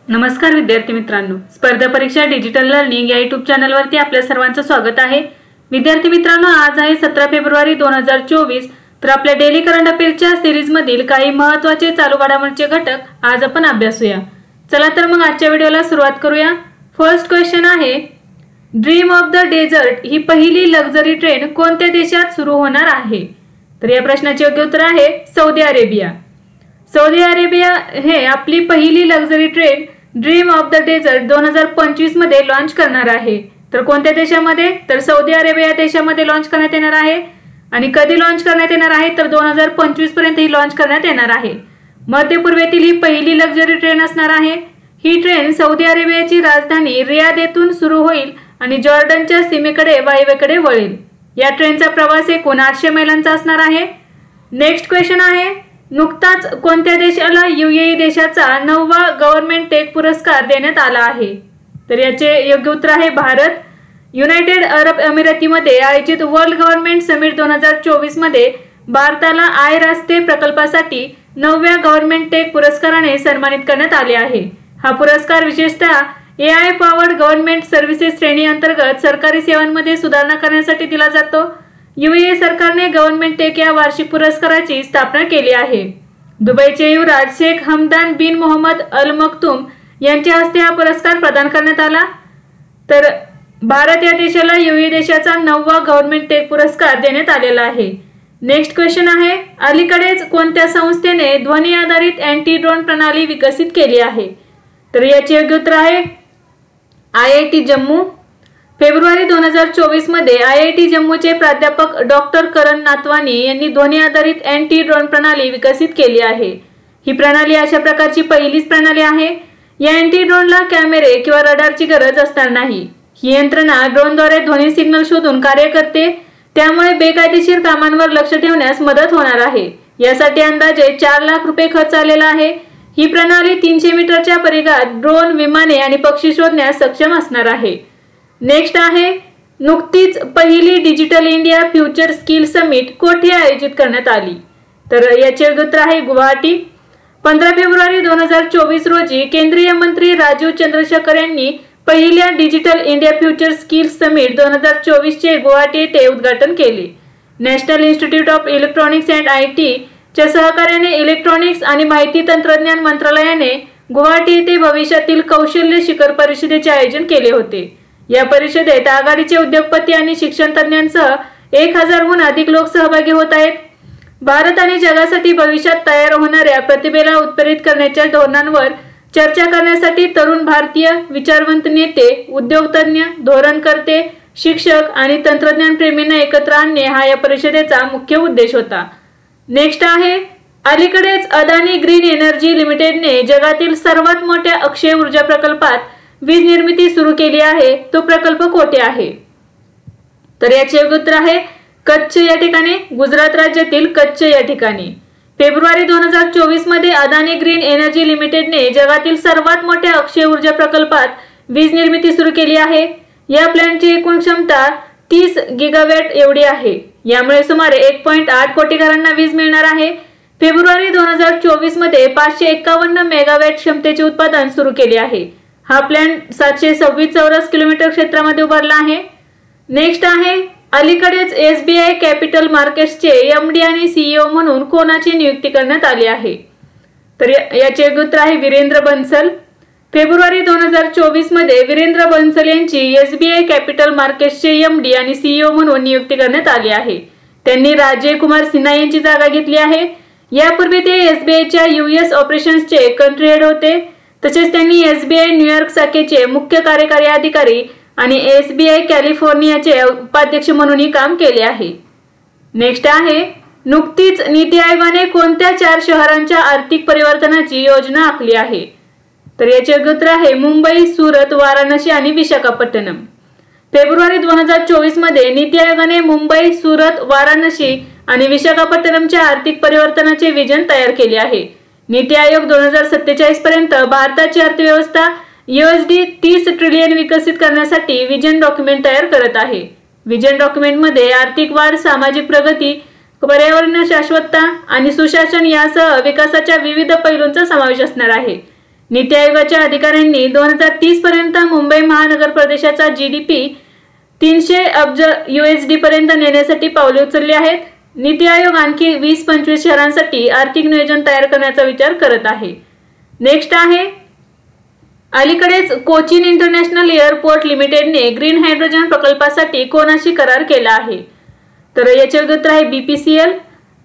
नमस्कार विद्यार्थी मित्रांनो, स्पर्धा परीक्षा डिजिटल लर्निंग या यूट्यूब चॅनलवरती आपल्या सर्वांचं स्वागत आहे। विद्यार्थी मित्रांनो, आज आहे 17 फेब्रुवारी 2024। तर आपल्या डेली करंट अफेअर्सच्या सीरीज मधील काही महत्त्वाचे चालू घडामोडींचे घटक आज आपण अभ्यासूया। चला तर मग आजच्या व्हिडिओला सुरुवात करूया। फर्स्ट क्वेश्चन आहे, ड्रीम ऑफ द डेझर्ट ही पहिली लक्झरी ट्रेन कोणत्या देशात सुरू होणार आहे? तर या प्रश्नाचे योग्य उत्तर आहे सौदी अरेबिया। सौदी अरेबिया हे आपली पहिली luxury train dream of the dessert 2025 मध्ये लॉन्च करणार आहे। तर कोणत्या देशामध्ये? तर सौदी अरेबिया देशामध्ये लॉन्च करण्यात येणार आहे। आणि कधी लॉन्च करण्यात येणार आहे? तर 2025 पर्यंत ही लॉन्च करण्यात येणार आहे। मध्य पूर्वेतील ही पहिली लक्झरी ट्रेन असणार आहे। ही ट्रेन सौदी अरेबियाची राजधानी रियाद येथून सुरू होईल आणि जॉर्डनच्या सीमेकडे वायव्येकडे वळेल। या ट्रेनचा प्रवास एकूण 800 मैलांचा असणार आहे। नेक्स्ट क्वेश्चन आहे, नुकताच कोणत्या देशाला यूएई देशाचा 9वा गव्हर्नमेंट टेक पुरस्कार देण्यात आला आहे? तर याचे योग्य उत्तर आहे भारत। युनायटेड अरब अमिरातीमध्ये आयोजित वर्ल्ड गव्हर्नमेंट समिट 2024 मध्ये भारताला आय रास्ते प्रकल्पासाठी 9व्या गव्हर्नमेंट टेक पुरस्काराने सन्मानित करण्यात आले आहे। हा पुरस्कार विशेषतः एआय पॉवर्ड गव्हर्नमेंट सर्व्हिसेस श्रेणी अंतर्गत सरकारी सेवांमध्ये सुधारणा करण्यासाठी दिला जातो। यूएई सरकारने गव्हर्नमेंट टेक या वार्षिक पुरस्काराची स्थापना केली आहे। दुबईचे युवराज शेख हमदान बिन मोहम्मद अल मक्तूम यांच्या हस्ते हा पुरस्कार प्रदान करण्यात आला। तर भारत या देशाला यूएई देशाचा 9वा गव्हर्नमेंट टेक पुरस्कार देण्यात आलेला आहे। नेक्स्ट क्वेश्चन आहे, अलीकडेच कोणत्या संस्थेने ध्वनी आधारित अँटी ड्रोन प्रणाली विकसित केली आहे? तर याचे योग्य उत्तर आहे आयआयटी जम्मू। फेब्रुवारी 2024 मध्ये आयआयटी जम्मूचे प्राध्यापक डॉक्टर करण नातवानी यांनी ध्वनी आधारित अँटी ड्रोन प्रणाली विकसित केली आहे। ही प्रणाली अशा प्रकारची पहिलीच प्रणाली आहे। या अँटी ड्रोनला कॅमेरे किंवा रडारची गरज असणार नाही। ही यंत्रणा ड्रोनद्वारे ध्वनी सिग्नल शोधून कार्य करते, त्यामुळे बेकायदेशीर कामांवर लक्ष ठेवण्यास मदत होणार आहे। यासाठी अंदाजे 4 लाख रुपये खर्च आलेला आहे। ही प्रणाली 300 मीटरच्या परिघात ड्रोन, विमाने आणि पक्षी शोधण्यास सक्षम असणार आहे। नेक्स्ट आहे, नुकतीच पहिली digital India future skill summit कोठे आयोजित करण्यात आली? तर याचे उत्तर आहे गुवाहाटी। 15 फेब्रुवारी 2024 रोजी केंद्रीय मंत्री राजीव चंद्रशेखर यांनी पहिल्या digital India future skill summit 2024 चे गुवाहाटी येथे उद्घाटन केले। National institute of electronics and IT च्या सहकार्याने इलेक्ट्रॉनिक्स आणि माहिती तंत्रज्ञान मंत्रालयाने गुवाहाटी येथे भविष्यातील कौशल्य शिखर परिषदेचे आयोजन केले होते। या परिषदेत आघाडीचे उद्योगपती आणि शिक्षण तज्ञांसह 1000हून अधिक लोक सहभागी होत आहेत। भारत आणि जगासाठी भविष्यात तयार होणाऱ्या प्रतिभेला उत्प्रेरित करण्याच्या धोरणांवर चर्चा करण्यासाठी तरुण भारतीय विचारवंत नेते, उद्योगतज्ञ, धोरणकर्ते, शिक्षक आणि तंत्रज्ञान प्रेमींना एकत्र आणणे हा या परिषदेचा मुख्य उद्देश होता। नेक्स्ट आहे, अलीकडेच अदानी ग्रीन एनर्जी लिमिटेडने जगातील सर्वात मोठ्या अक्षय ऊर्जा प्रकल्पात वीज निर्मिती सुरू केली आहे। तो प्रकल्प कोठे आहे? तर याचे योग्य उत्तर आहे कच्छ या ठिकाणी, गुजरात राज्यातील कच्छ या ठिकाणी। फेब्रुवारी 2024 मध्ये अदानी ग्रीन एनर्जी लिमिटेडने जगातील सर्वात मोठ्या अक्षय ऊर्जा प्रकल्पात वीज निर्मिती सुरू केली आहे। या प्लॅन्टची एकूण क्षमता 30 गिगावॅट एवढी आहे। यामुळे सुमारे 1.8 कोटी घरांना वीज मिळणार आहे। फेब्रुवारी 2024 मध्ये 551 मेगावॅट क्षमतेचे उत्पादन सुरू केले आहे। हा प्लॅन्ट 726 चौरस किलोमीटर क्षेत्रामध्ये उभारला आहे। नेक्स्ट आहे, अलीकडेच एसबीआय कॅपिटल मार्केट्सचे एमडी आणि सीईओ म्हणून कोणाची नियुक्ती करण्यात आली आहे? तर याचे योग्य उत्तर आहे वीरेंद्र बन्सल। फेब्रुवारी 2024 मध्ये वीरेंद्र बन्सल यांची एसबीआय कॅपिटल मार्केट्सचे एमडी आणि सीईओ म्हणून नियुक्ती करण्यात आली आहे। त्यांनी राजीव कुमार सिन्हा यांची जागा घेतली आहे। यापूर्वी ते एसबीआयच्या यूएस ऑपरेशन्सचे कंट्री हेड होते। तसेच त्यांनी एसबीआय न्यूयॉर्क शाखेचे मुख्य कार्यकारी अधिकारी आणि एसबीआय कॅलिफोर्नियाचे उपाध्यक्ष म्हणूनही काम केले आहे। नेक्स्ट आहे, नुकतीच नीती आयोगाने कोणत्या 4 शहरांच्या आर्थिक परिवर्तनाची योजना आखली आहे? तर याचे योग्य उत्तर आहे मुंबई, सुरत, वाराणसी आणि विशाखापट्टणम। फेब्रुवारी 2024 मध्ये नीती आयोगाने मुंबई, सुरत, वाराणसी आणि विशाखापट्टणमच्या आर्थिक परिवर्तनाचे विजन तयार केले आहे। नीती आयोग 2047 पर्यंत भारताची अर्थव्यवस्था USD 30 ट्रिलियन विकसित करण्यासाठी विजन डॉक्युमेंट तयार करत आहे। विजन डॉक्युमेंट मध्ये आर्थिक वाढ, सामाजिक प्रगती, पर्यावरण शाश्वतता आणि सुशासन यासह विकासाच्या विविध पैलूंचा समावेश असणार आहे। नीती आयोगाच्या अधिकाऱ्यांनी 2030 पर्यंत मुंबई महानगर प्रदेशाचा GDP 300 अब्ज USD पर्यंत नेण्यासाठी पावले उचलली आहेत। नीती आयोग आणखी 20-25 शहरांसाठी आर्थिक नियोजन तयार करण्याचा विचार करत आहे। नेक्स्ट आहे, अलीकडेच कोचीन इंटरनॅशनल एअरपोर्ट लिमिटेडने ग्रीन हायड्रोजन प्रकल्पासाठी कोणाशी करार केला आहे? तर याचे उत्तर आहे BPCL।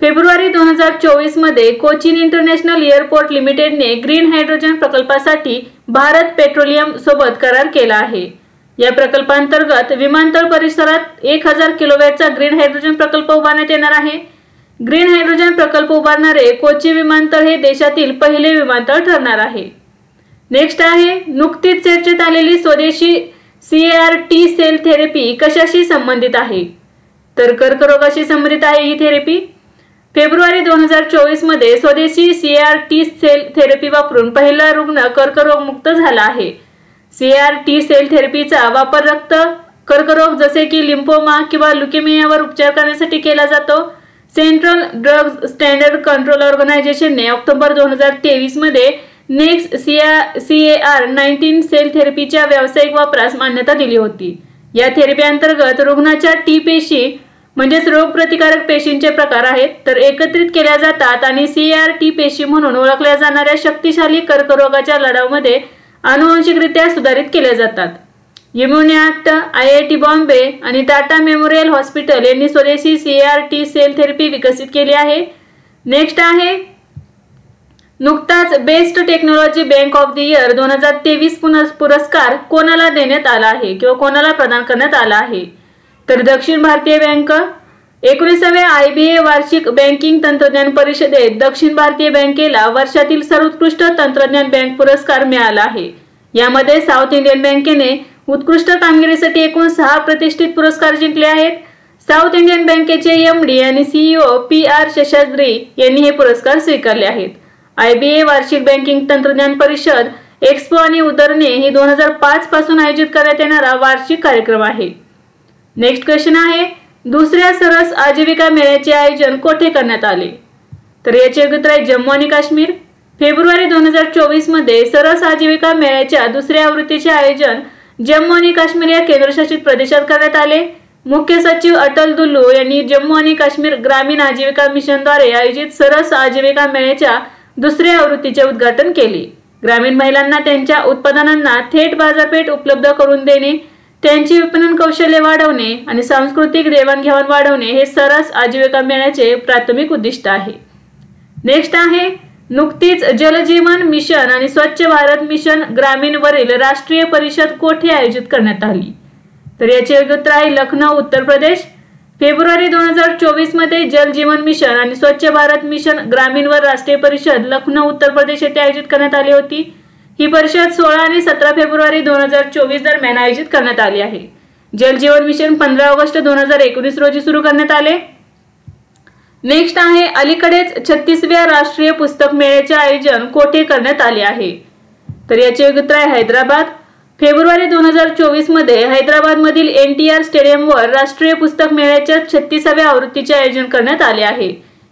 फेब्रुवारी 2024 मध्ये कोचीन इंटरनॅशनल एअरपोर्ट लिमिटेडने ग्रीन हायड्रोजन प्रकल्पासाठी भारत पेट्रोलियम सोबत करार केला आहे। या प्रकल्पांतर्गत विमानतळ परिसरात 1000 किलोवॅटचा ग्रीन हायड्रोजन प्रकल्प उभारण्यात येणार आहे। ग्रीन हायड्रोजन प्रकल्प उभारणारे कोची विमानतळ हे देशातील पहिले विमानतळ ठरणार आहे। नेक्स्ट आहे, नुकतीच चर्चेत आलेली स्वदेशी CAR-T सेल थेरपी कशाशी संबंधित आहे? तर कर्करोगाशी संबंधित आहे ही थेरपी। फेब्रुवारी 2024 मध्ये स्वदेशी CAR-T सेल थेरपी वापरून पहिला रुग्ण कर्करोग मुक्त झाला आहे। CAR-T सेल थेरपीचा वापर रक्त कर्करोग जसे की लिम्फोमा किंवा ल्युकेमियावर उपचार करण्यासाठी केला जातो। सेंट्रल ड्रग्ज स्टँडर्ड कंट्रोल ऑर्गनायझेशनने ऑक्टोबर 2023 मध्ये नेक्स्ट CAR-19 सेल थेरपीच्या व्यावसायिक वापरास मान्यता दिली होती। या थेरपी अंतर्गत रुग्णाच्या T पेशी म्हणजेच रोगप्रतिकारक पेशींचे प्रकार आहेत तर एकत्रित केल्या जातात आणि CAR-T पेशी म्हणून ओळखल्या जाणाऱ्या शक्तिशाली कर्करोगाच्या लढाईमध्ये आनुवंशिकरित्या सुधारित केल्या जातात। इम्युनॅक्ट, IIT बॉम्बे आणि टाटा मेमोरियल हॉस्पिटल यांनी स्वदेशी CAR-T सेल थेरपी विकसित केली आहे। नेक्स्ट आहे, नुकताच best technology bank of the year 2023 पुरस्कार कोणाला देण्यात आला आहे किंवा कोणाला प्रदान करण्यात आला आहे? तर दक्षिण भारतीय बँक। 19व्या IBA वार्षिक बँकिंग तंत्रज्ञान परिषदेत दक्षिण भारतीय बँकेला वर्षातील सर्वोत्कृष्ट तंत्रज्ञान बँक पुरस्कार मिळाला आहे। यामध्ये साऊथ इंडियन बँकेने उत्कृष्ट कामगिरीसाठी एकूण 6 प्रतिष्ठित पुरस्कार जिंकले आहेत। साऊथ इंडियन बँकेचे MD आणि CEO PR शेषाद्री यांनी हे पुरस्कार स्वीकारले आहेत। IBA वार्षिक बँकिंग तंत्रज्ञान परिषद एक्सपो आणि उदरणे ही 2005 पासून आयोजित करण्यात येणारा वार्षिक कार्यक्रम आहे। नेक्स्ट क्वेश्चन आहे, दुसऱ्या सरस आजीविका मेळ्याचे आयोजन कोठे करण्यात आले? तर याचे उत्तर आहे जम्मू आणि काश्मीर। फेब्रुवारी 2024 मध्ये सरस आजीविका मेळ्याच्या दुसऱ्या आवृत्तीचे आयोजन जम्मू आणि काश्मीर या केंद्रशासित प्रदेशात करण्यात आले। मुख्य सचिव अटल दुल्लू यांनी जम्मू आणि काश्मीर ग्रामीण आजीविका मिशनद्वारे आयोजित सरस आजीविका मेळ्याच्या दुसऱ्या आवृत्तीचे उद्घाटन केले। ग्रामीण महिलांना त्यांच्या उत्पादनांना थेट बाजारपेठ उपलब्ध करून देणे, त्यांची विपणन कौशल्य वाढवणे आणि सांस्कृतिक देवाणघेवाण वाढवणे हे सरस आजीविका मेळ्याचे प्राथमिक उद्दिष्ट आहे। नेक्स्ट आहे, नुकतीच जल जीवन मिशन आणि स्वच्छ भारत मिशन ग्रामीण वरील राष्ट्रीय परिषद कोठे आयोजित करण्यात आली? तर याचे उत्तर आहे लखनौ, उत्तर प्रदेश। फेब्रुवारी 2024 मध्ये जल जीवन मिशन आणि स्वच्छ भारत मिशन ग्रामीणवर राष्ट्रीय परिषद लखनौ, उत्तर प्रदेश येथे आयोजित करण्यात आली होती। ही परिषद 16 आणि 17 फेब्रुवारी 2024 दरम्यान आयोजित करण्यात आली आहे। जल जीवन मिशन 15 ऑगस्ट 2019 रोजी सुरू करण्यात आले। नेक्स्ट आहे, अलीकडेच 36व्या राष्ट्रीय पुस्तक मेळ्याचे आयोजन कोठे करण्यात आले आहे? तर याचे उत्तर आहे हैदराबाद। फेब्रुवारी 2024 मध्ये हैदराबाद मधील NTR स्टेडियमवर राष्ट्रीय पुस्तक मेळ्याच्या 36व्या आवृत्तीचे आयोजन करण्यात आले आहे।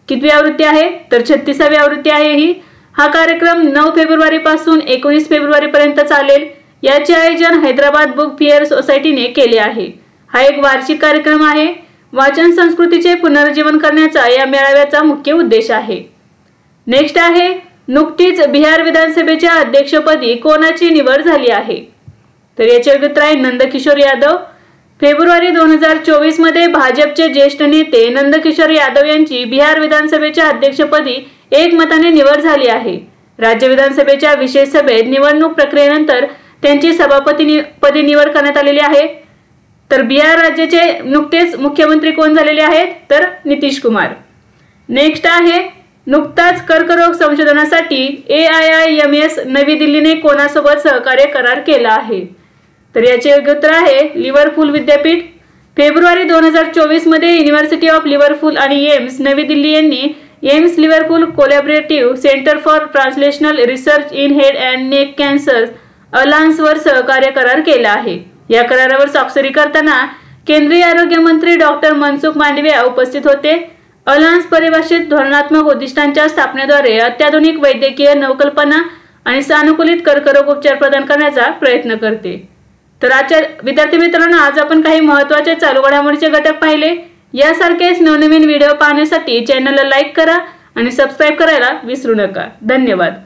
कितवी आवृत्ती आहे? तर 36वी आवृत्ती आहे ही। हा कार्यक्रम 9 फेब्रुवारी पासून 19 फेब्रुवारी पर्यंत चालेल। याचे आयोजन हैदराबाद बुक फेअर सोसायटीने केले आहे। हा एक वार्षिक कार्यक्रम आहे। वाचन संस्कृतीचे पुनरुज्जीवन करण्याचा या मेळाव्याचा मुख्य उद्देश आहे। नेक्स्ट आहे, नुकतीच बिहार विधानसभेच्या अध्यक्षपदी कोणाची निवड झाली आहे? तर याचे उत्तर आहे नंदकिशोर यादव। फेब्रुवारी 2024 मध्ये भाजपचे ज्येष्ठ नेते नंदकिशोर यादव यांची बिहार विधानसभेच्या अध्यक्षपदी एकमताने निवड झाली आहे। राज्य विधानसभेच्या विशेष सभेत निवडणूक प्रक्रियेनंतर त्यांची सभापती निवड करण्यात आलेली आहे। तर बिहार राज्याचे नुकतेच मुख्यमंत्री कोण झालेले आहेत? तर नितीश कुमार। नेक्स्ट आहे, नुकताच कर्करोग संशोधनासाठी AIIMS नवी दिल्लीने कोणासोबत सहकार्य करार केला आहे? तर याचे उत्तर आहे लिव्हरपूल विद्यापीठ। फेब्रुवारी 2024 मध्ये युनिव्हर्सिटी ऑफ लिव्हरपूल आणि एम्स नवी दिल्ली यांनी AIIMS Liverpool collaborative centre for translational research in head and neck cancer अलायन्सवर सहकार्य करार केला आहे। या करारावर स्वाक्षरी करताना केंद्रीय आरोग्य मंत्री डॉक्टर मनसुख मांडविया उपस्थित होते। अलायन्स परिभाषित धोरणात्मक उद्दिष्टांच्या स्थापनेद्वारे अत्याधुनिक वैद्यकीय नवकल्पना आणि सानुकूलित कर्करोग उपचार प्रदान करण्याचा प्रयत्न करते। तर आजच्या विद्यार्थी मित्रांनो, आज आपण काही महत्त्वाचे चालू घडामोडीचे घटक पाहिले। यासारखेच नवनवीन व्हिडिओ पाहण्यासाठी चॅनलला लाईक करा आणि सबस्क्राइब करायला विसरू नका। धन्यवाद।